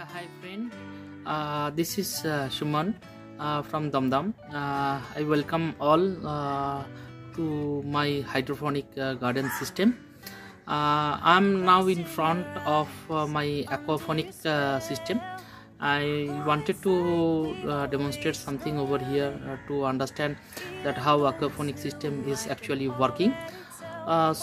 Hi friend, this is Shuman from Damdam. I welcome all to my hydroponic garden system. I'm now in front of my aquaponic system. I wanted to demonstrate something over here to understand that how aquaponic system is actually working. Let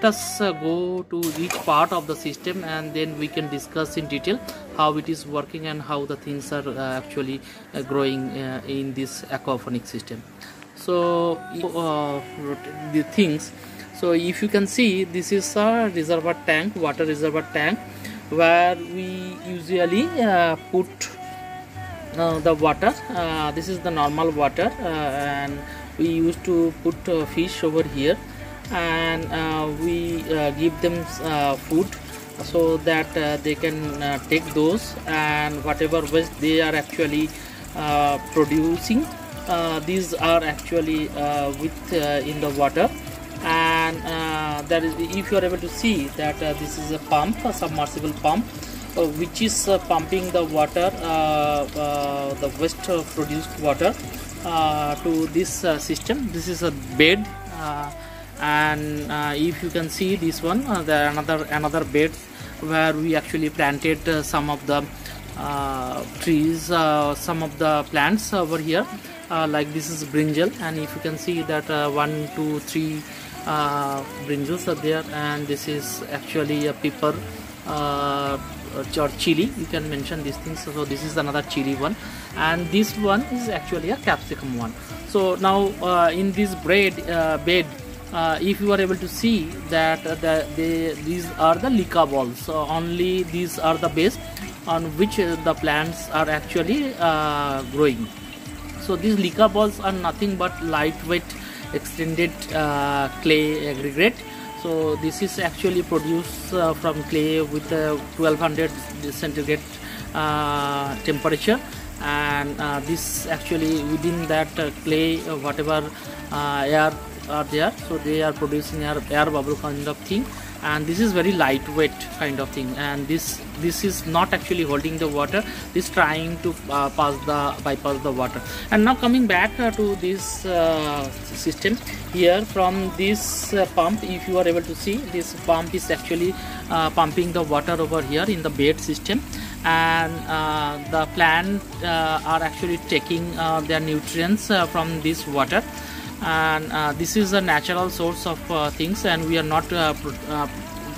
us go to each part of the system, and then we can discuss in detail how it is working and how the things are actually growing in this aquaponic system. The things, so if you can see, this is a reservoir tank, water reservoir tank, where we usually put the water. This is the normal water, and we used to put fish over here, and we give them food so that they can take those, and whatever waste they are actually producing, these are actually in the water. And that is, if you are able to see that this is a pump, a submersible pump, which is pumping the water, the waste produced water to this system. This is a bed, and if you can see this one, there are another bed where we actually planted some of the trees, some of the plants over here, like this is brinjal, and if you can see that 1, 2, 3 brinjals are there, and this is actually a pepper or chili, you can mention these things. So this is another chili one, and this one is actually a capsicum one. So now in this bed, if you are able to see that these are the leca balls, so only these are the base on which the plants are actually growing. So these leca balls are nothing but lightweight extended clay aggregate. So this is actually produced from clay with 1200 centigrade temperature, and this actually within that clay, whatever air are there, so they are producing air bubble kind of thing, and this is very lightweight kind of thing, and this is not actually holding the water, this trying to bypass the water. And now coming back to this system here, from this pump, if you are able to see, this pump is actually pumping the water over here in the bed system, and the plant are actually taking their nutrients from this water. And this is a natural source of things, and we are not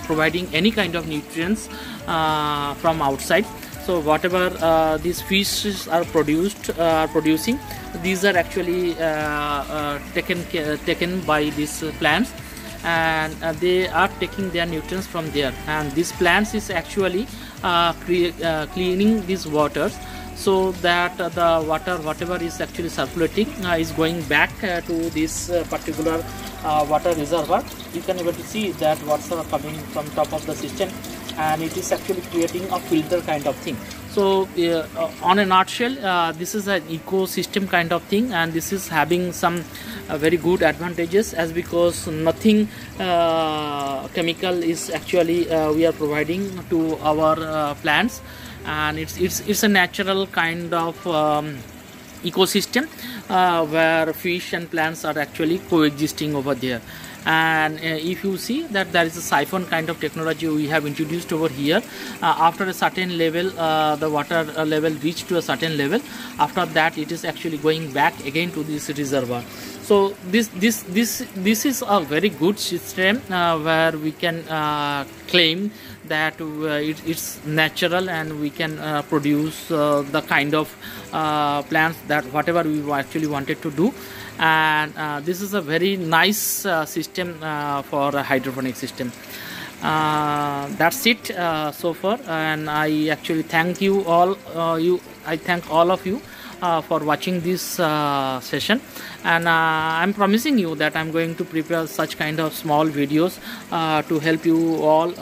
providing any kind of nutrients from outside. So whatever these fishes are producing, these are actually taken by these plants, and they are taking their nutrients from there, and these plants is actually cleaning these waters, so that the water, whatever is actually circulating, is going back to this particular water reservoir. You can able to see that water are coming from top of the system, and it is actually creating a filter kind of thing. So on a nutshell, this is an ecosystem kind of thing, and this is having some very good advantages, as because nothing chemical is actually we are providing to our plants, and it's a natural kind of ecosystem where fish and plants are actually coexisting over there. And if you see that there is a siphon kind of technology we have introduced over here, after a certain level, the water level reached to a certain level, after that it is actually going back again to this reservoir. So this is a very good system where we can claim that it's natural, and we can produce the kind of plants that whatever we actually wanted to do. And this is a very nice system for a hydroponic system. That's it so far, and I actually thank you all. I thank all of you for watching this session, and I'm promising you that I'm going to prepare such kind of small videos to help you all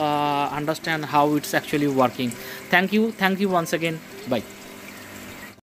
understand how it's actually working. Thank you once again. Bye.